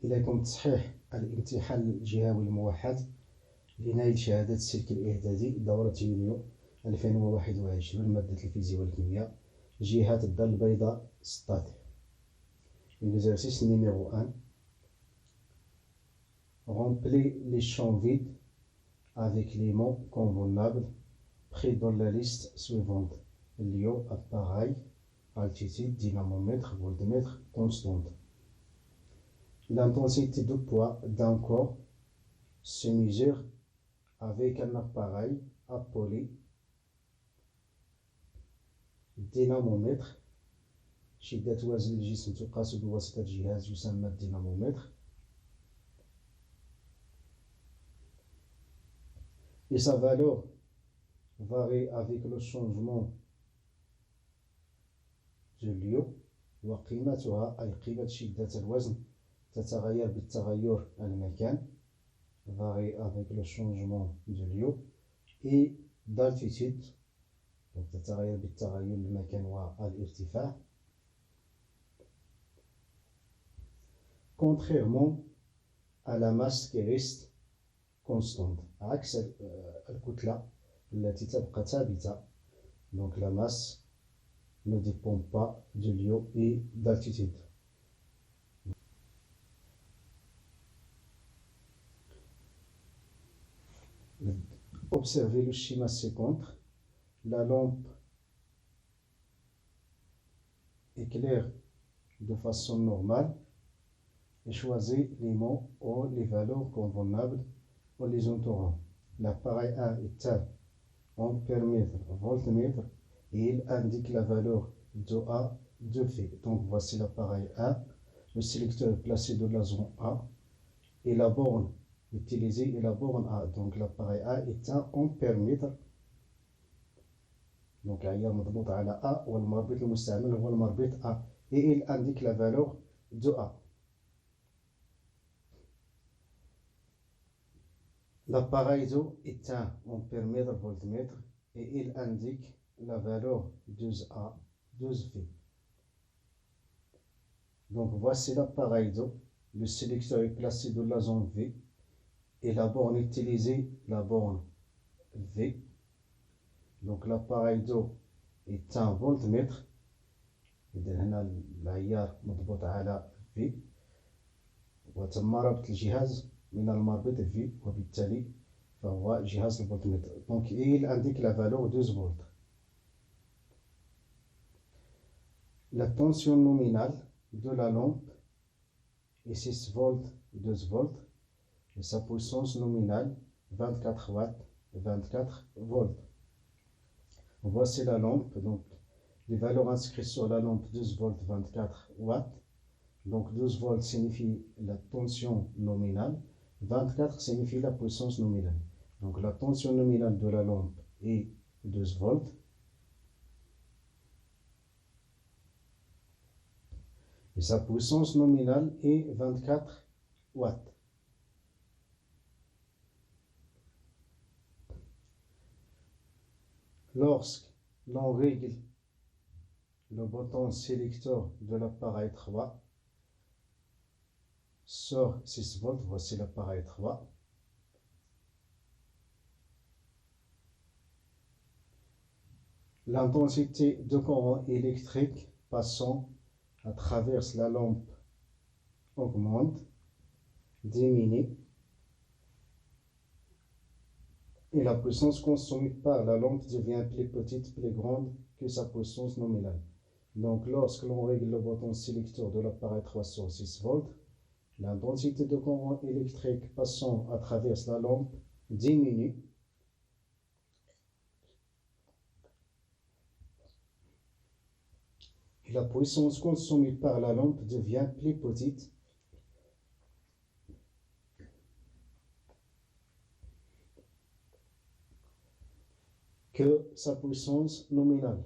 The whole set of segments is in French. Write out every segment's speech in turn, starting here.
إلى كم تصحيح الامتحان الجهوي الموحد لنيل شهادة السلك الإعدادي دورة يونيو 2021 مادة الفيزياء والكيمياء جهات الدار البيضاء 16. Exercice numéro 1. Remplis les champs vides avec les mots convenables pris dans la liste suivante. Lieu, appareil, altitude, dynamomètre, voltmètre, constante. L'intensité de poids d'un corps se mesure avec un appareil appelé dynamomètre. شدة وزن الجسم تقاس بواسطة جهاز يسمى الدينامومتر. Et sa valeur varie avec le changement de lieu. وقيمتها أي قيمة شدة الوزن تتغير بالتغير المكان. Varie avec le changement de lieu. Et d'altitude donc تتغير بالتغير المكان والارتفاع. Contrairement à la masse qui reste constante. عكس الكتلة التي تبقى ثابتة. Donc la masse ne dépend pas du lieu et d'altitude. Observez le schéma ci-contre. La lampe éclaire de façon normale et choisis les mots ou les valeurs convenables ou les entourants. L'appareil A est en ampère-mètre, voltmètre et il indique la valeur de A de V. Donc voici l'appareil A, le sélecteur est placé dans la zone A et la borne utilisée est la borne A. Donc l'appareil A est en ampère-mètre. Donc عيار مضبوط على A والمربط المستعمل هو المربط A et il indique la valeur de A. L'appareil d'eau est un ampère-mètre voltmètre et il indique la valeur 12A, 12V. Donc voici l'appareil d'eau. Le sélecteur est placé dans la zone V et la borne utilisée, la borne V. Donc l'appareil d'eau est un voltmètre. إذا هنا العيار مضبوط على V وتم ربط الجهاز من المربط في وبالتالي فهو جهاز الفولتمتر. Donc il indique la valeur 12 volts. La tension nominale de la lampe est 6 volts, 12 volts et sa puissance nominale 24 watts, 24 volts. Voici la lampe. Donc les valeurs inscrites sur la lampe 12 volts, 24 watts. Donc 12 volts signifie la tension nominale. 24 signifie la puissance nominale. Donc la tension nominale de la lampe est 12 volts. Et sa puissance nominale est 24 watts. Lorsque l'on règle le bouton sélecteur de l'appareil 3 sur 6 volts, voici l'appareil 3. L'intensité de courant électrique passant à travers la lampe augmente, diminue, et la puissance consommée par la lampe devient plus petite, plus grande que sa puissance nominale. Donc lorsque l'on règle le bouton sélecteur de l'appareil 3 sur 6 volts, l'intensité de courant électrique passant à travers la lampe diminue. Et la puissance consommée par la lampe devient plus petite. Que sa puissance nominale.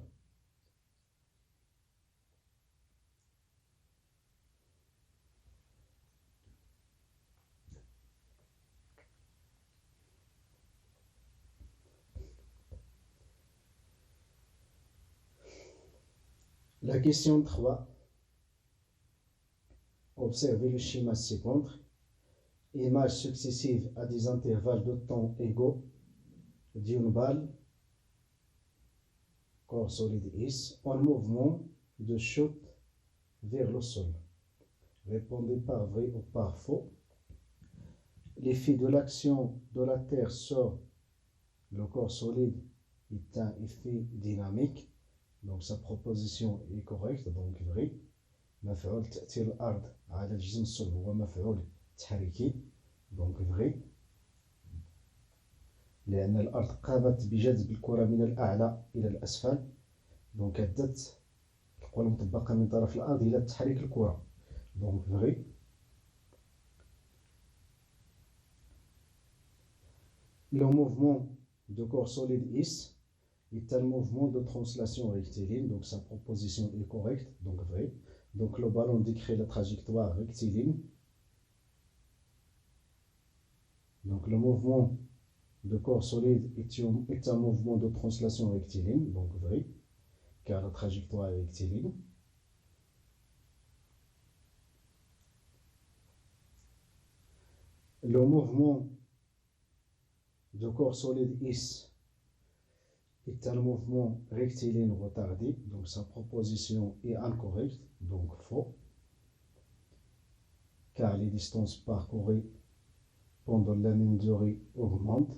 La question 3. observez le schéma ci-contre. Images successives à des intervalles de temps égaux d'une balle, corps solide X, en mouvement de chute vers le sol. Répondez par vrai ou par faux. L'effet de l'action de la Terre sur le corps solide est un effet dynamique. Donc sa proposition est correcte, donc vrai. مفعول تأثير الأرض على الجسم الصلب هو مفعول تحريكي، donc vrai. لأن الأرض قامت بجذب الكرة من الأعلى إلى الأسفل، donc أدت القوى المطبقة من طرف الأرض إلى تحريك الكرة، donc vrai. Le mouvement de corps solide X est un mouvement de translation rectiligne, donc sa proposition est correcte, donc vrai. Donc le ballon décrit la trajectoire rectiligne. Donc le mouvement de corps solide est un mouvement de translation rectiligne, donc vrai, car la trajectoire est rectiligne. Le mouvement de corps solide S est un mouvement rectiligne retardé, donc sa proposition est incorrecte, donc faux, car les distances parcourues pendant la même durée augmentent.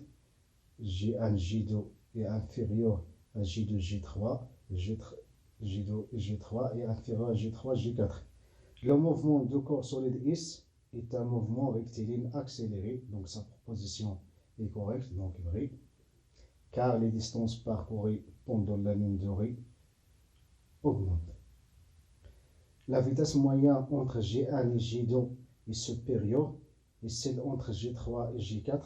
G1, J2 est inférieur à J2, J3, J2, J3 est inférieur à J3, J4. Le mouvement de corps solide S est un mouvement rectiligne accéléré, donc sa proposition est correcte, donc vrai, car les distances parcourues pendant la même durée augmentent. La vitesse moyenne entre G1 et J2 est supérieure, et celle entre G3 et G4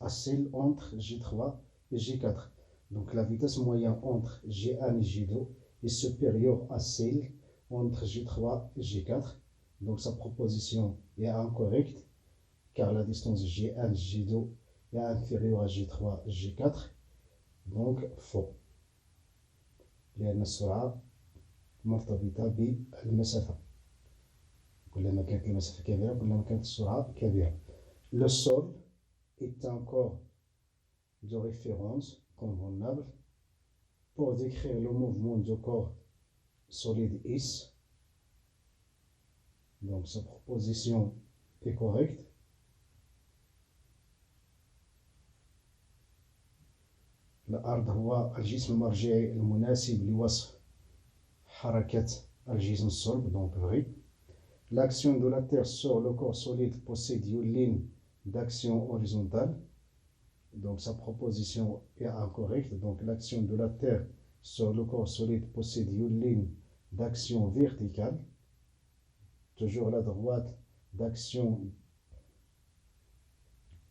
à celle entre G3 et G4. Donc la vitesse moyenne entre G1 et G2 est supérieure à celle entre G3 et G4. Donc sa proposition est incorrecte, car la distance G1 et G2 est inférieure à G3 et G4. Donc faux. لأن السرعة مرتبطة بالمسافة. كلما كانت المسافة كبيرة كلما كانت السرعة كبيرة. Le sol est un corps de référence convenable pour décrire le mouvement du corps solide S. Donc sa proposition est correcte. الأرض هو الجسم المرجعي المناسب لوصف حركة الجسم الصلب، donc vrai. L'action de la Terre sur le corps solide possède une ligne d'action horizontale, donc sa proposition est incorrecte. Donc l'action de la Terre sur le corps solide possède une ligne d'action verticale, toujours la droite d'action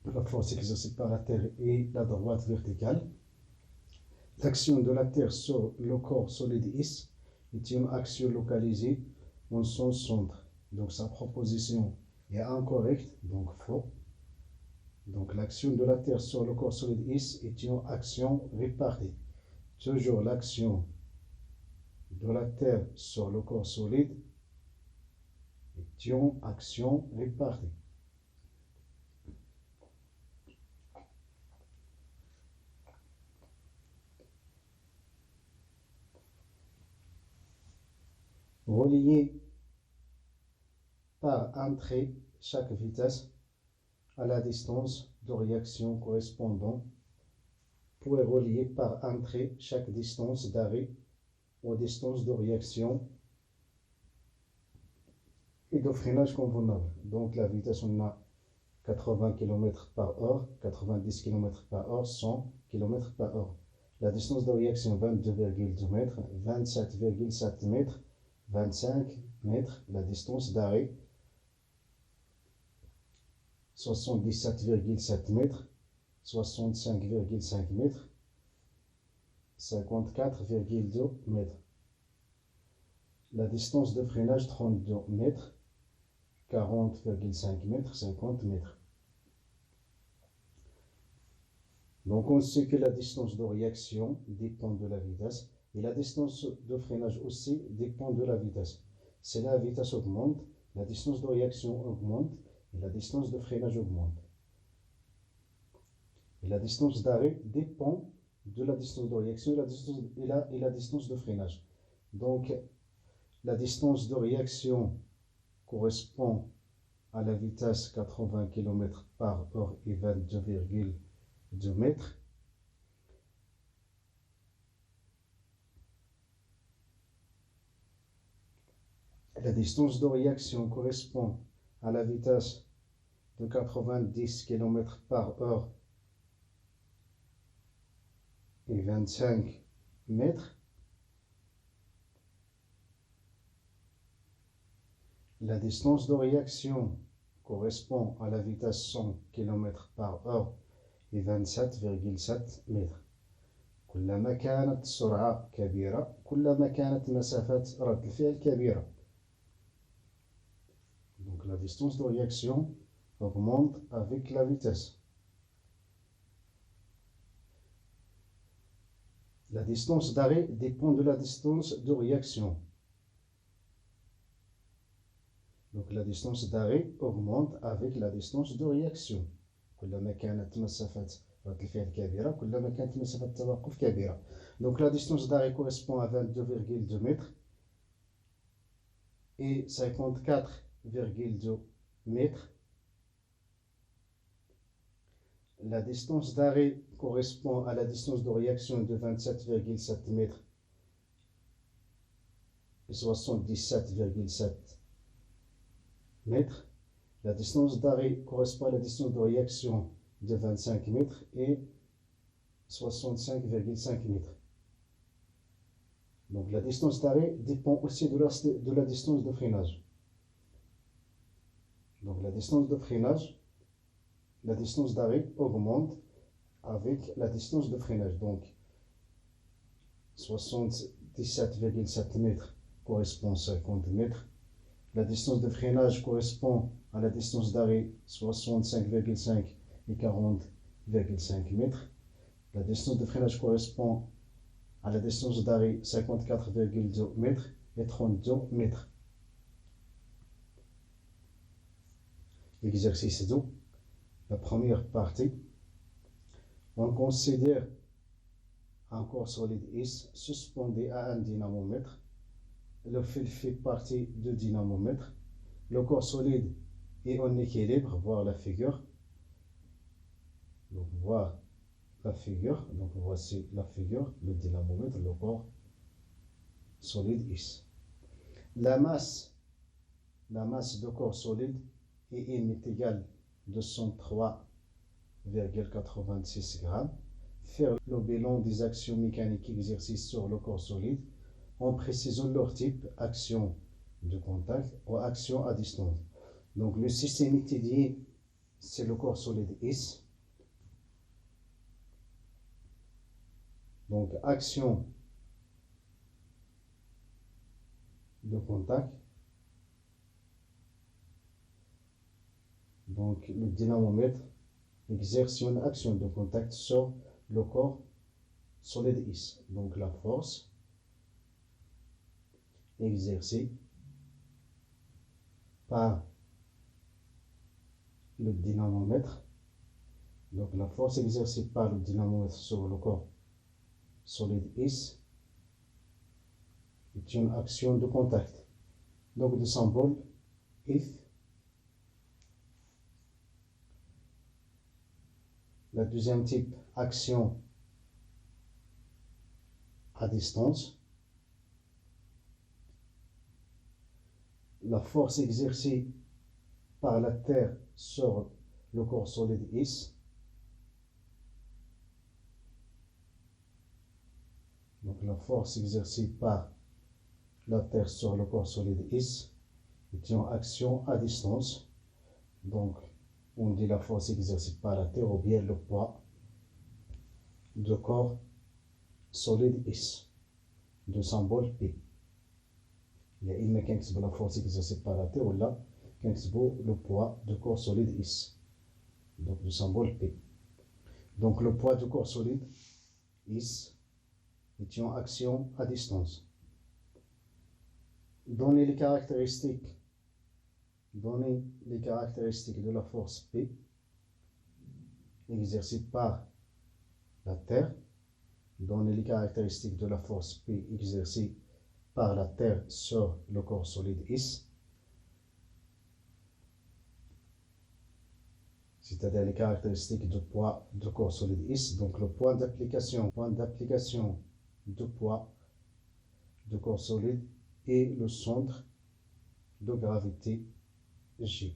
de la force exercée par la Terre et la droite verticale. L'action de la Terre sur le corps solide S est une action localisée en son centre, donc sa proposition est incorrecte, donc faux. Donc l'action de la Terre sur le corps solide S est une action répartie. Toujours l'action de la Terre sur le corps solide est une action répartie. Relier par un trait chaque vitesse à la distance de réaction correspondant. Pour relier par un trait chaque distance d'arrêt aux distances de réaction et de freinage convenable. Donc la vitesse, on a 80 km par heure, 90 km par heure, 100 km par heure. La distance de réaction 22,2 mètres, 27,7 mètres, 25 mètres. La distance d'arrêt 77,7 mètres, 65,5 mètres, 54,2 mètres. La distance de freinage 32 mètres, 40,5 mètres, 50 mètres. Donc on sait que la distance de réaction dépend de la vitesse et la distance de freinage aussi dépend de la vitesse. Si la vitesse augmente, la distance de réaction augmente et la distance de freinage augmente. Et la distance d'arrêt dépend de la distance de réaction et la distance de freinage. Donc, la distance de réaction correspond à la vitesse 80 km/h et 22,2 mètres. La distance de réaction correspond à la vitesse de 90 km/h et 25 mètres. La distance de réaction correspond à la vitesse 100 km/h et 27,7 mètres. كلما كانت السرعة كبيرة كلما كانت مسافة رد الفعل كبيرة. Donc la distance de réaction augmente avec la vitesse. La distance d'arrêt dépend de la distance de réaction. Donc la distance d'arrêt augmente avec la distance de réaction. كلما كانت مسافة رد الفعل كبيرة كلما كانت مسافة التوقف كبيرة. Donc la distance d'arrêt correspond à 22,2 mètres et 54,2 mètres. La distance d'arrêt correspond à la distance de réaction de 27,7 mètres et 77,7 mètres. La distance d'arrêt correspond à la distance de réaction de 25 mètres et 65,5 mètres. Donc la distance d'arrêt dépend aussi de la distance de freinage. Donc la distance de freinage, la distance d'arrêt augmente avec la distance de freinage. Donc 77,7 mètres correspond à 50 mètres. La distance de freinage correspond à la distance d'arrêt 65,5 et 40,5 mètres. La distance de freinage correspond à la distance d'arrêt 54,2 mètres et 32 mètres. Exercice 2. La première partie. On considère un corps solide X suspendu à un dynamomètre. Le fil fait partie du dynamomètre. Le corps solide est en équilibre, voir la figure. Donc, voir la figure. Donc, voici la figure, le dynamomètre, le corps solide X. La masse de corps solide est égale à 203,86 grammes. Faire le bilan des actions mécaniques exercées sur le corps solide en précisant leur type, action de contact ou action à distance. Donc le système étudié, c'est le corps solide S. Donc action de contact. Donc le dynamomètre exerce une action de contact sur le corps solide S. Donc la force exercée par le dynamomètre. Donc la force exercée par le dynamomètre sur le corps solide S est une action de contact. Donc le symbole F. La deuxième type, action à distance. La force exercée par la Terre sur le corps solide S. Donc la force exercée par la Terre sur le corps solide S est une action à distance. Donc on dit la force exercée par la Terre ou bien le poids du corps solide S, de symbole P. Il y a une mécanique de la force exercée par la Terre ou là, le poids du corps solide S, donc du symbole P. Donc le poids du corps solide S est une action à distance. Donner les caractéristiques donner les caractéristiques de la force P exercée par la Terre, donner les caractéristiques de la force P exercée par la Terre sur le corps solide S, c'est-à-dire les caractéristiques de poids du corps solide S, donc le point d'application de poids du corps solide et le centre de gravité G.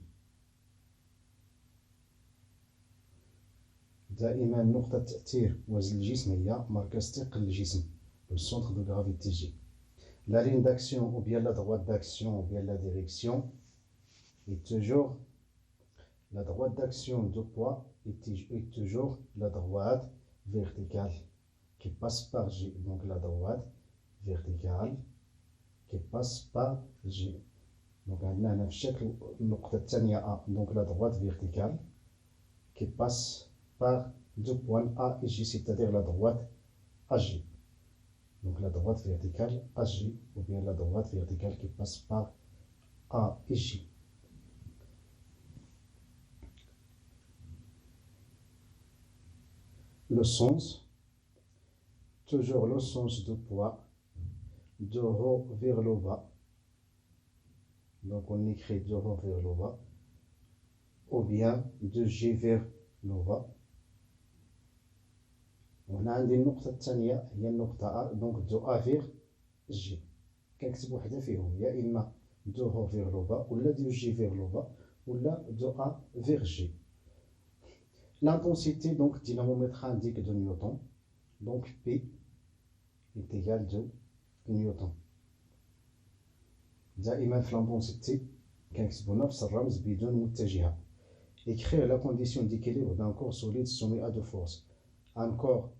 دائما نقطة تأثير وزن الجسم هي مركز ثقل الجسم, le centre de gravité G. La ligne d'action ou bien la droite d'action ou bien la direction est toujours la droite d'action de poids est toujours la droite verticale qui passe par G. Donc la droite verticale qui passe par G. Donc on a الشكل النقطة الثانية A, donc la droite verticale qui passe par deux points A et J, c'est-à-dire la droite AG. Donc la droite verticale AG ou bien la droite verticale qui passe par A et J. Le sens, toujours le sens de poids de haut vers le bas. Donc on écrit de haut vers le bas ou bien de G vers le bas. وهنا عندي النقطة الثانية هي النقطة A, donc de A vers G. كنكتب وحدة فيهم, يا إما de haut vers le bas ولا de G vers le bas ولا de A vers G. L'intensité donc dynamomètre indique de Newton, donc P est égal de Newton. دائما في l'intensité كنكتبو نفس الرمز بدون متجهة. Écrire la condition d'équilibre d'un corps solide soumis à de forces. Un corps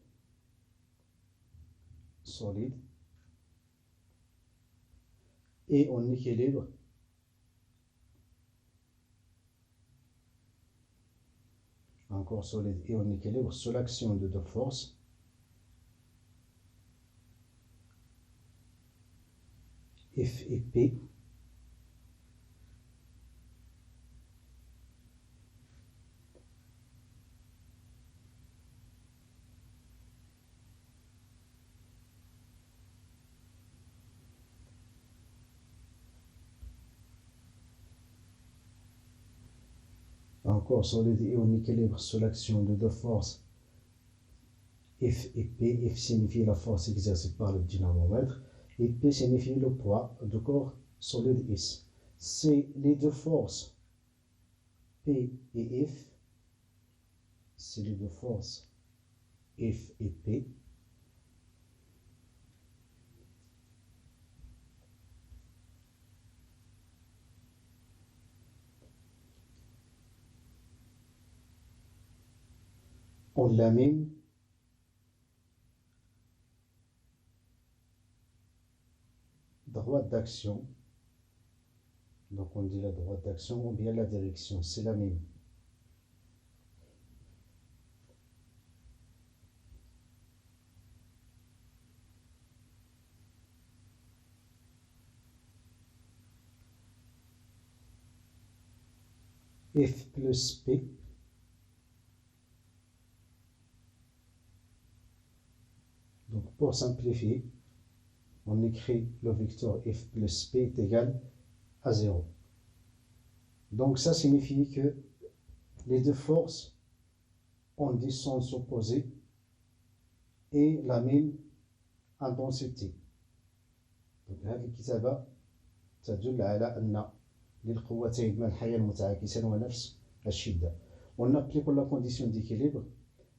solide et en équilibre sous l'action de deux forces F et P un corps solide et en équilibre sous l'action de deux forces F et P. F signifie la force exercée par le dynamomètre et P signifie le poids du corps solide S. C'est les deux forces P et F, c'est les deux forces F et P ont la même droite d'action. Donc on dit la droite d'action ou bien la direction, c'est la même. F plus P donc pour simplifier, on écrit le vecteur F plus P est égal à 0. Donc ça signifie que les deux forces ont des sens opposés et la même intensité. Donc هذه الكتابة تدل على أن للقوتين منحيا متعاكسا ونفس الشدة. On applique la condition d'équilibre,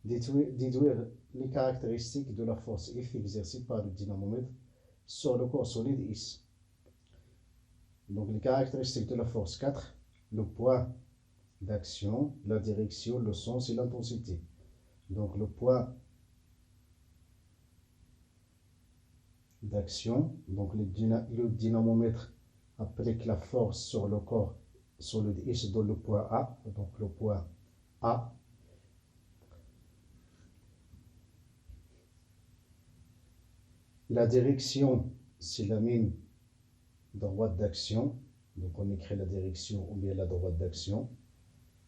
déduire les caractéristiques de la force F exercée par le dynamomètre sur le corps solide S. Donc les caractéristiques de la force 4, le point d'action, la direction, le sens et l'intensité. Donc le point d'action, donc le dynamomètre applique la force sur le corps solide S dans le point A, donc le point A. La direction, c'est la même droite d'action, Donc on écrit la direction ou bien la droite d'action.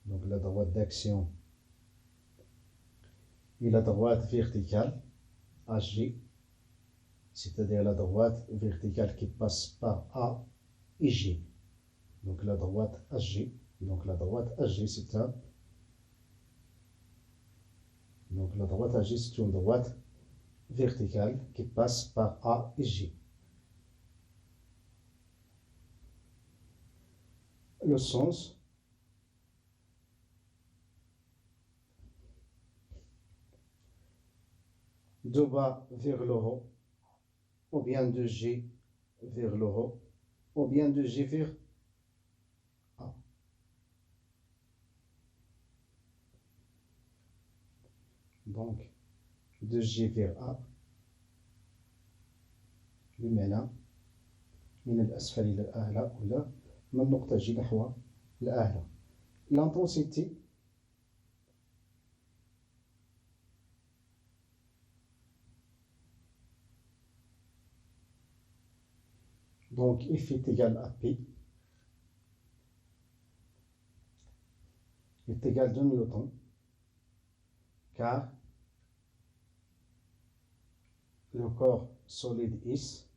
Donc la droite d'action et la droite verticale, AG, c'est-à-dire la droite verticale qui passe par A et G. Donc la droite AG. Donc la droite AG, c'est un. Donc la droite AG, c'est une droite verticale qui passe par A et G. Le sens de bas vers le haut, ou bien de G vers le haut, ou bien de G vers A. Donc, de G vers A, بمعنى من الأسفل إلى الأعلى ولا من نقطة G نحو الأعلى. L'intensité donc F est égal à P est égal à 2 newtons car le corps solide S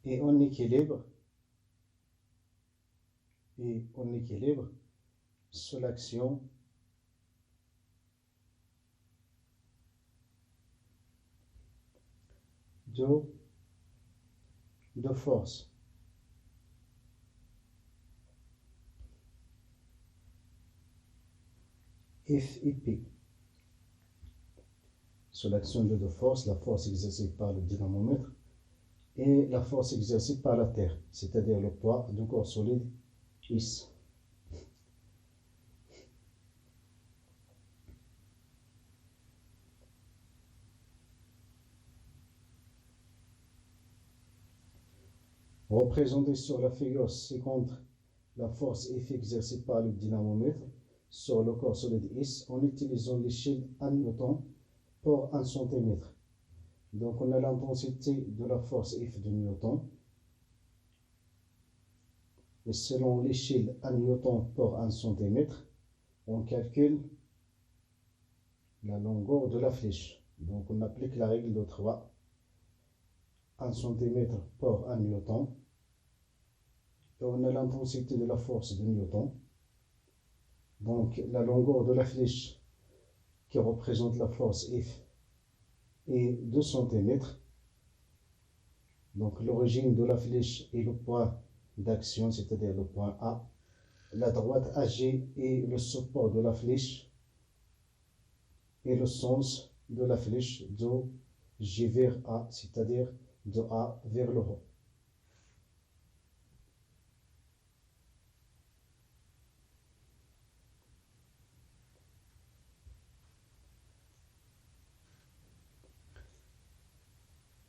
est en équilibre sous l'action de force. F et P. Sous l'action de force, la force exercée par le dynamomètre et la force exercée par la Terre, c'est-à-dire le poids du corps solide S. Représenté sur la figure ci-contre la force F exercée par le dynamomètre sur le corps solide S en utilisant l'échelle en newton pour 1 cm. Donc on a l'intensité de la force F de newton. Et selon l'échelle en newton pour 1 cm, on calcule la longueur de la flèche. Donc on applique la règle de 3. 1 cm pour 1 newton. Et on a l'intensité de la force de newton. Donc la longueur de la flèche qui représente la force F est 2 cm. Donc l'origine de la flèche est le point d'action, c'est-à-dire le point A. La droite AG est le support de la flèche et le sens de la flèche de G vers A, c'est-à-dire de A vers le haut.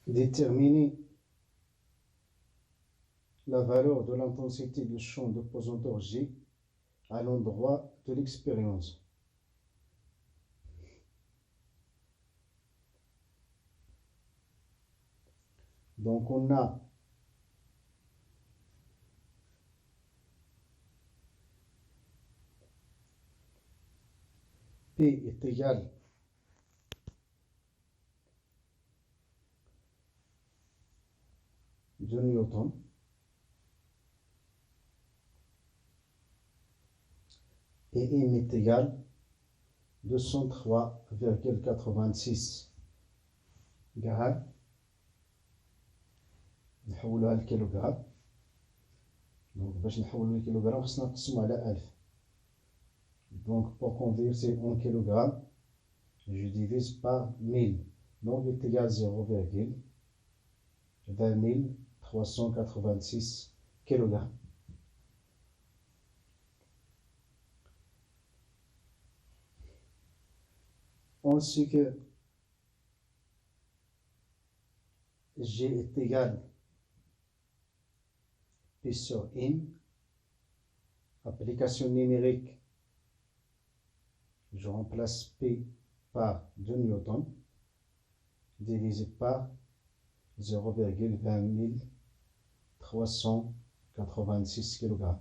Déterminer la valeur de l'intensité du champ de pesanteur G à l'endroit de l'expérience. Donc on a P est égal de newton et M est égal 203,86 grammes. نحولها للكيلوغرام. Donc باش نحولو للكيلوغرام خصنا نقسمو على 1000. Donc pour convertir en kilogramme, je divise par 1000. Donc il est égal à 0,20386 kg. Ainsi que G est égal P sur N, application numérique, je remplace P par 2 newtons divisé par 0,20000 386 kg.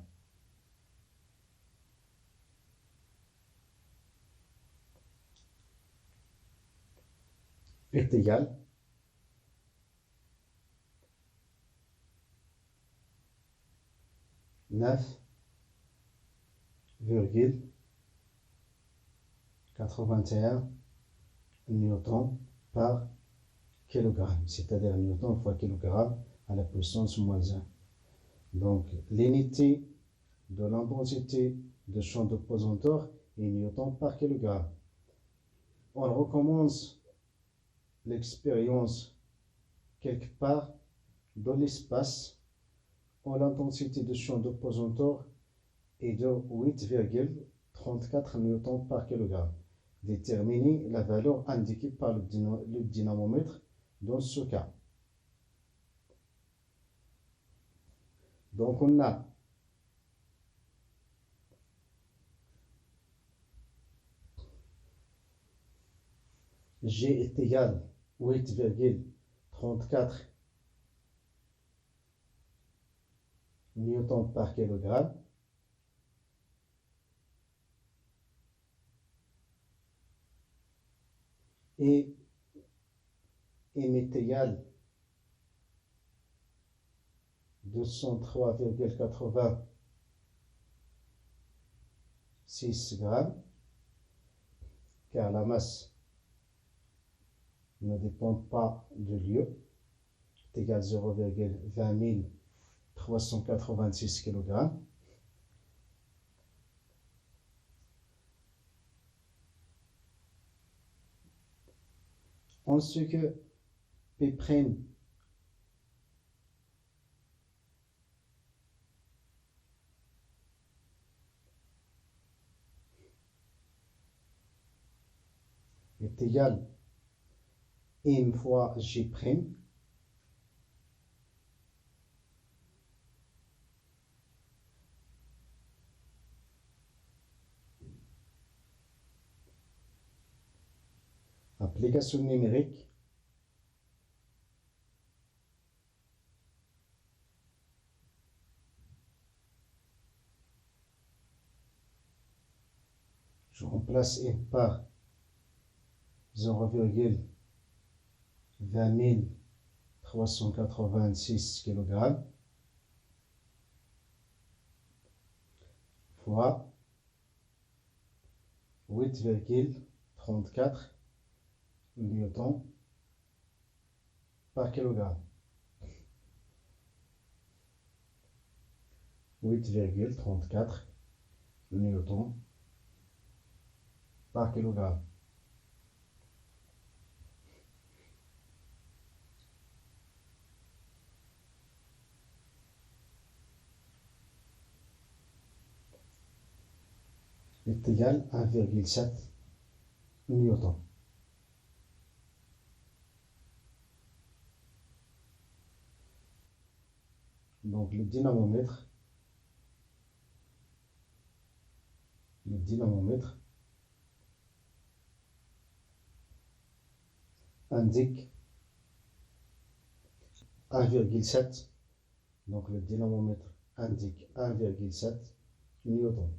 Est égal à 9,81 newtons par kilogramme, c'est-à-dire newton fois kilogramme à la puissance moins 1. Donc, l'unité de l'intensité de champ de pesanteur est newton par kilogramme. On recommence l'expérience quelque part dans l'espace où l'intensité de champ de pesanteur est de 8,34 newtons par kilogramme. Déterminer la valeur indiquée par le dynamomètre dans ce cas. Donc on a G est égal à 8,34 newtons par kilogramme. Et M est égal à 203,86 grammes, car la masse ne dépend pas du lieu, est égal à 0,20386 kg. En ce que P' est égal à M fois G', application numérique, je remplace M par 0,20386 kg fois 8,34 newtons par kilogramme. 8,34 newtons par kilogramme. Est égal à 1,7 newton. Donc le dynamomètre indique 1,7. Donc le dynamomètre indique 1,7 newton.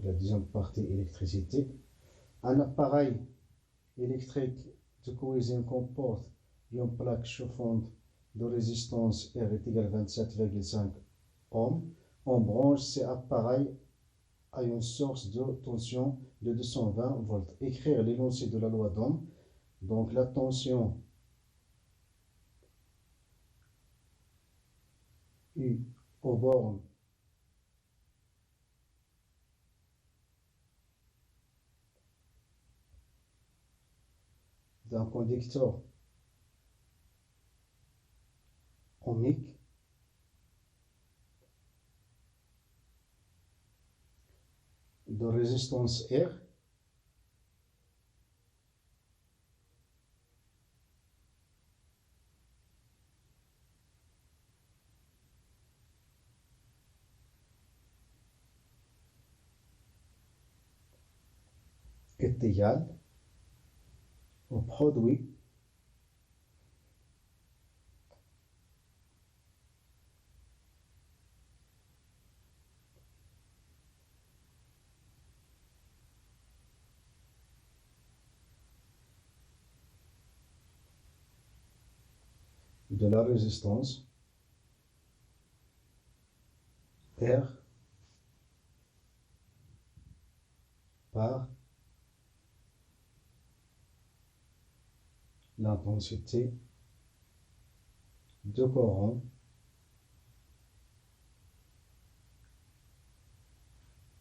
La deuxième partie, électricité. Un appareil électrique de cohésion comporte une plaque chauffante de résistance R est égale à 27,5 ohms. On branche cet appareil à une source de tension de 220 volts. Écrire l'énoncé de la loi d'Ohm. Donc la tension U aux bornes d'un conducteur ohmique de résistance R est égal au produit de la résistance R par l'intensité de courant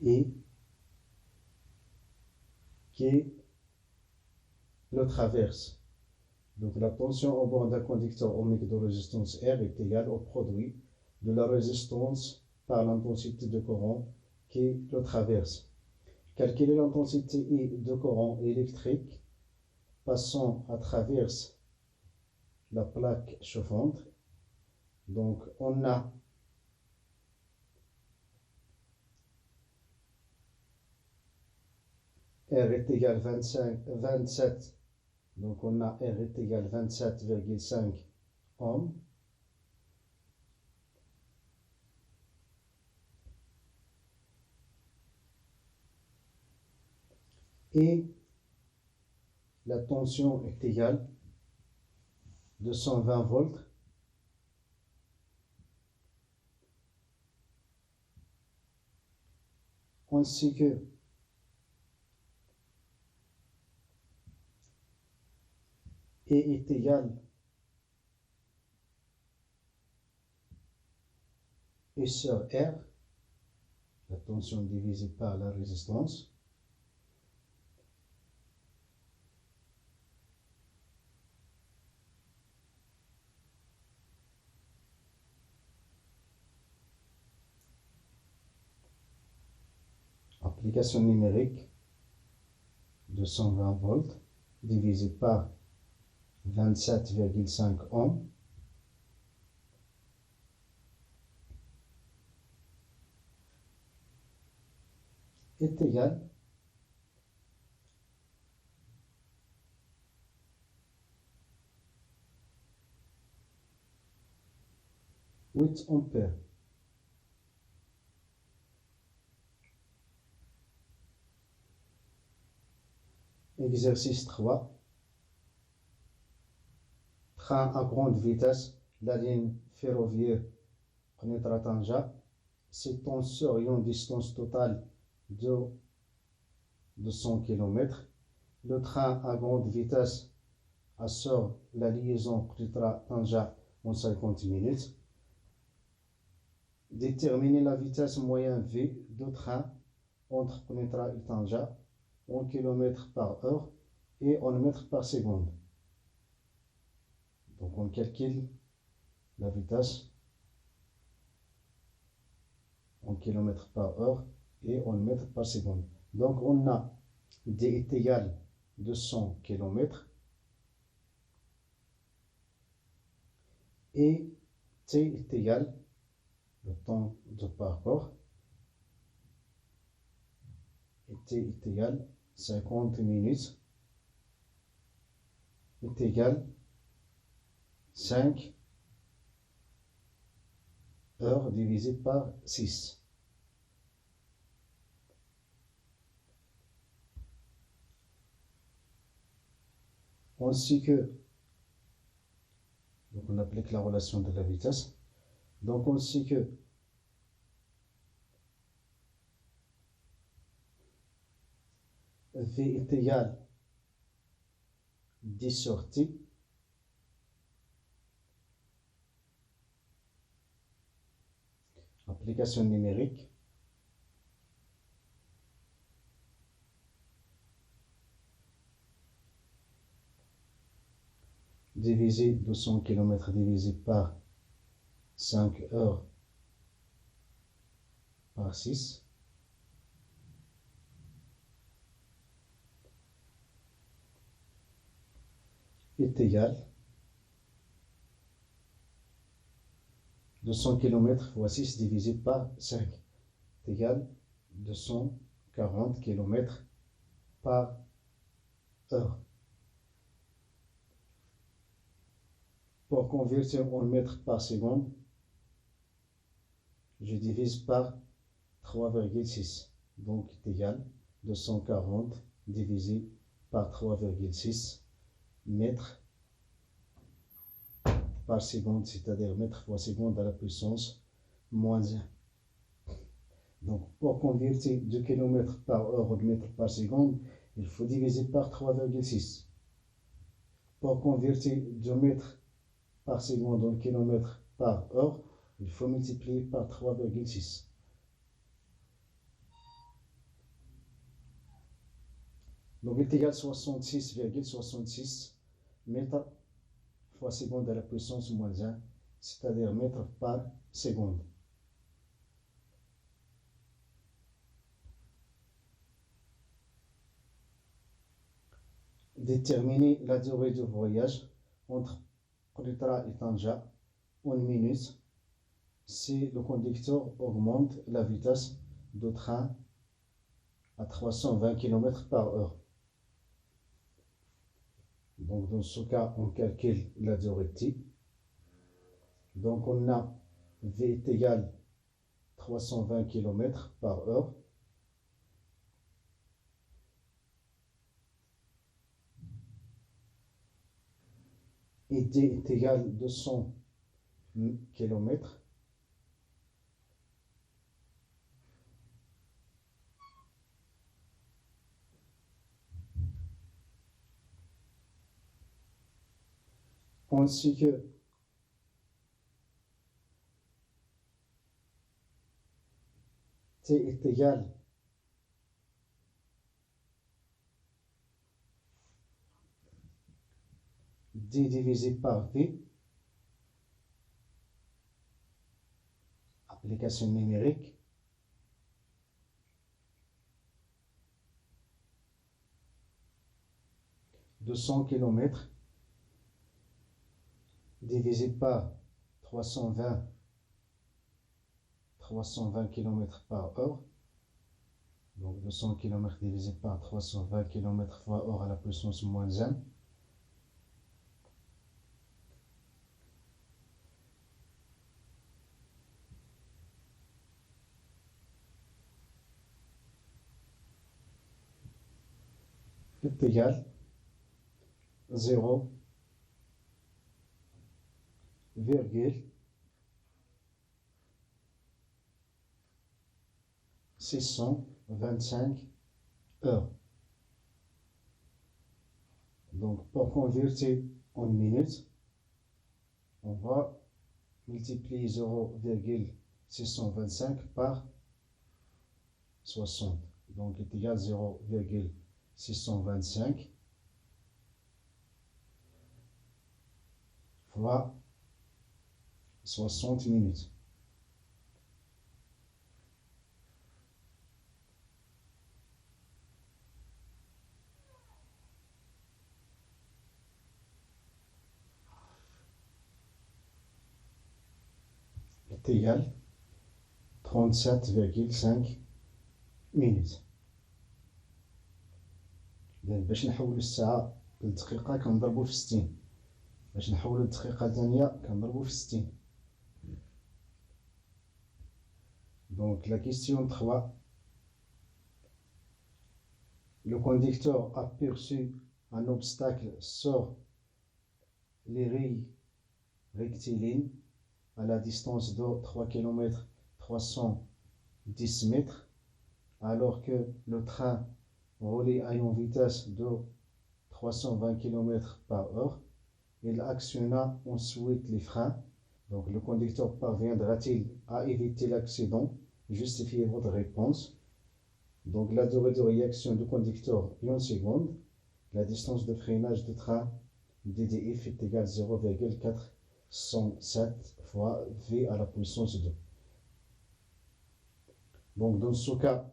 et qui le traverse. Donc la tension au bord d'un conducteur ohmique de résistance R est égale au produit de la résistance par l'intensité de courant qui le traverse. Calculer l'intensité I de courant électrique passant à travers la plaque chauffante. Donc on a R est égal 27. Donc on a R est égal 27,5 ohms. Et la tension est égale 220 volts ainsi que E est égal E sur R, la tension divisée par la résistance. Application numérique de 120 volts divisé par 27,5 ohms est égal à 8 ampères. Exercice 3. Train à grande vitesse, la ligne ferroviaire Konetra-Tanja s'étend sur une distance totale de 200 km. Le train à grande vitesse assure la liaison Konetra-Tanja en 50 minutes. Déterminer la vitesse moyenne V de train entre Konetra et Tanja en km par heure et en mètres par seconde. Donc on calcule la vitesse en km par heure et en mètres par seconde. Donc on a D est égal à 200 km et T est égal le temps de parcours et T est égal à 50 minutes est égal 5 heures divisé par 6. Ainsi que, donc on applique la relation de la vitesse, donc ainsi que V est égal à 10 sur T, application numérique, divisé 200 km divisé par 5 heures par 6. Est égal 200 km fois 6 divisé par 5 est égal 240 km par heure. Pour convertir en mètres par seconde, je divise par 3,6. Donc, est égal 240 divisé par 3,6 mètres par seconde, c'est-à-dire mètre fois seconde à la puissance moins 1. Donc, pour convertir de km par heure ou de mètre par seconde, il faut diviser par 3,6. Pour convertir de mètre par seconde en kilomètre par heure, il faut multiplier par 3,6. Donc, il est égal à 66,66 mètres fois seconde à la puissance moins 1, c'est-à-dire mètres par seconde. Déterminer la durée du voyage entre Qlitra et Tanja en minutes si le conducteur augmente la vitesse du train à 320 km par heure. Donc, dans ce cas, on calcule la durée de T. Donc, on a V est égal 320 km par heure. Et D est égal 200 km. Ainsi que T est égal D divisé par V, application numérique, de 100 km divisé par 320 km par heure. Donc 200 km divisé par 320 km fois heure à la puissance moins 1. Est égal 0,625 heures. Donc, pour convertir en minutes, on va multiplier 0,625 par 60. Donc, est égal à 0,625 fois 60 minutes. Est égal 37,5 minutes. باش نحول الساعة للدقيقة كنضربو في 60. باش نحول الدقيقة الثانية كنضربو في 60. Donc la question 3. Le conducteur a aperçu un obstacle sur les rails rectilignes à la distance de 3 km 310 mètres, alors que le train roulait à une vitesse de 320 km par heure. Il actionna ensuite les freins. Donc le conducteur parviendra-t-il à éviter l'accident? Justifiez votre réponse. Donc la durée de réaction du conducteur 1 seconde. La distance de freinage du train DDF est égale 0,407 fois V à la puissance 2. Donc dans ce cas,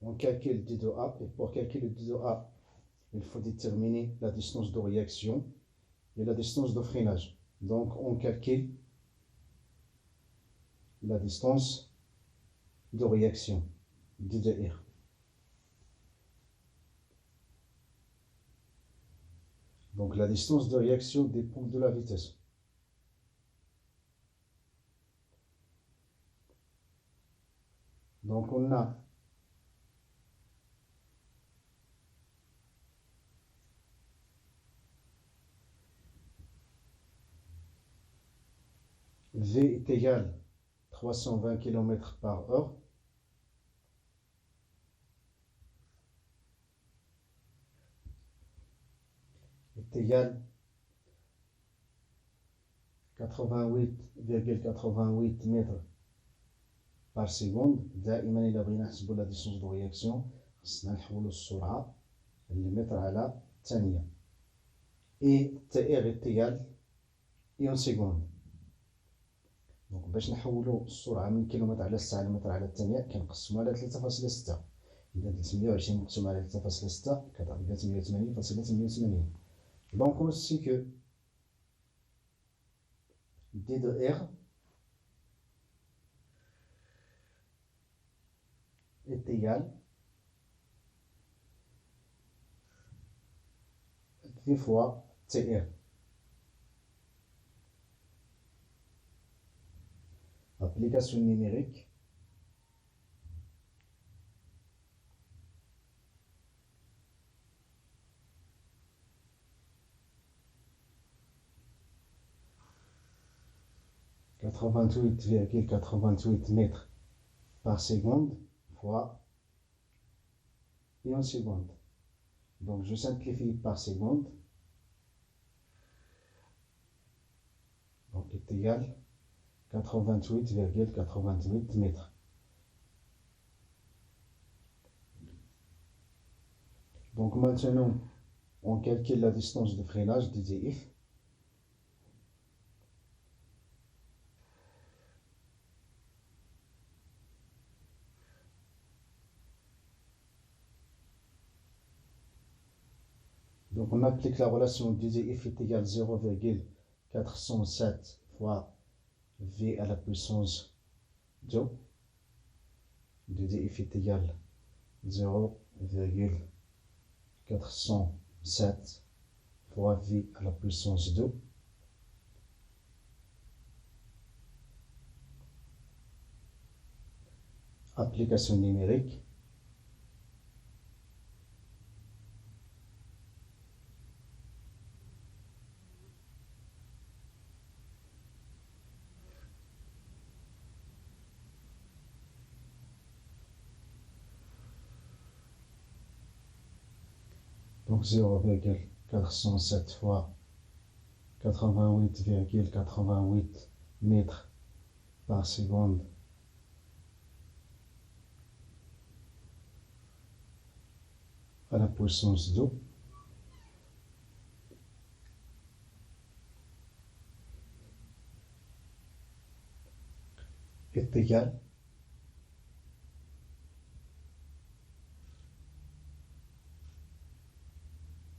on calcule D de A, et pour calculer D de A, il faut déterminer la distance de réaction et la distance de freinage. Donc on calcule la distance de réaction, D de R. Donc la distance de réaction dépend de la vitesse. Donc on a V est égal à 320 km/h. Est égal à 88,88 mètres par seconde. دائما إلا بغينا نحسبوا la distance de réaction خصنا نحولوا السرعة للمتر على الثانية. Et TR est égal à 1 seconde. دونك باش نحولوا السرعة من كيلومتر على الساعة لمتر على الثانية كنقسموها على 3.6. إذا 320 مقسوم على 3.6 كتعطي 180.88. Donc on sait que D de R est égal à V fois TR. Application numérique. « 88,88 mètres par seconde fois 1 seconde. Donc je simplifie par seconde. Donc est égal à 88,88 mètres. Donc maintenant on calcule la distance de freinage DDF. Donc on applique la relation DDF est égal à 0,407 fois V à la puissance 2. DDF est égal à 0,407 fois V à la puissance 2. Application numérique. Donc 0,407 fois 88,88 mètres par seconde à la puissance 2 est égal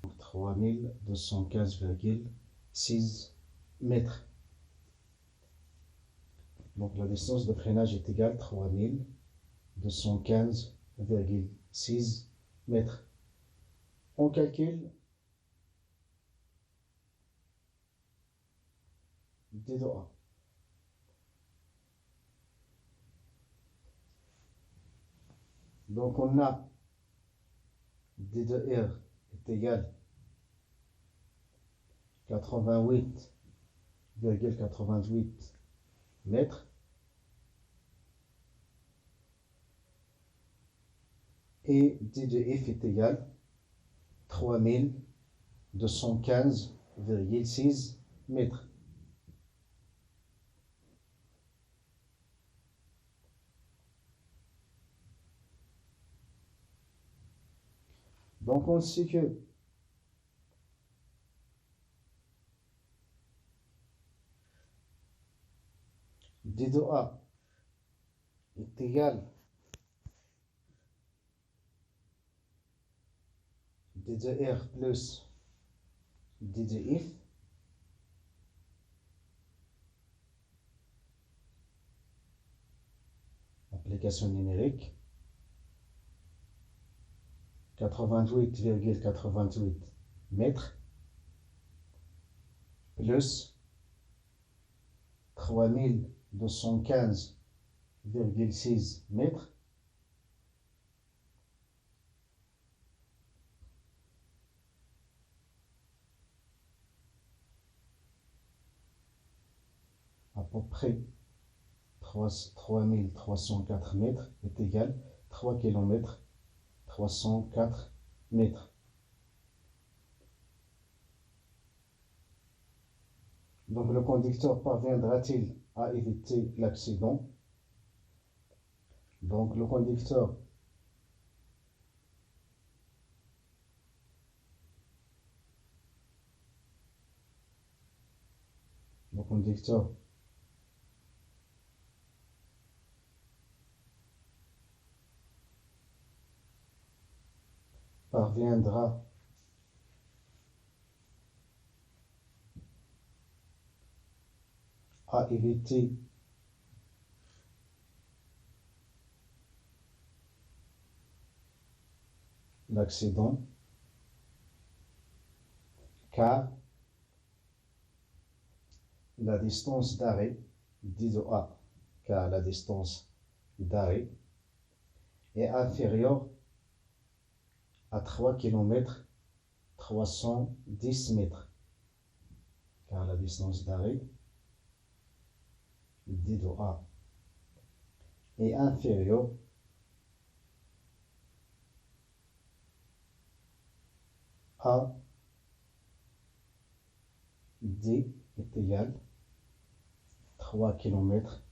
à 3215,6 mètres. Donc la distance de freinage est égale à 3215,6 mètres. On calcule D de A. Donc on a D de R est égal à 88,88 mètres. Et D de F est égal à 3215,6 mètres. Donc on sait que D de A est égal à D de R plus D de F. Application numérique. 88,88 mètres plus 3215,6 mètres à peu près 3304 mètres est égal à 3 km 304 mètres. Donc le conducteur parviendra-t-il à éviter l'accident? Donc le conducteur parviendra à éviter l'accident car la distance d'arrêt, disons A, car la distance d'arrêt est inférieure à 3 km 310 mètres, car la distance d'arrêt, disons A, est inférieure à D est égal à 3 km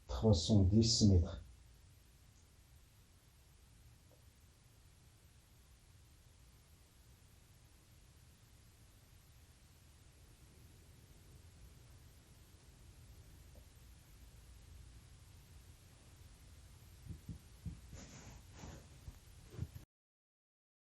310 mètres.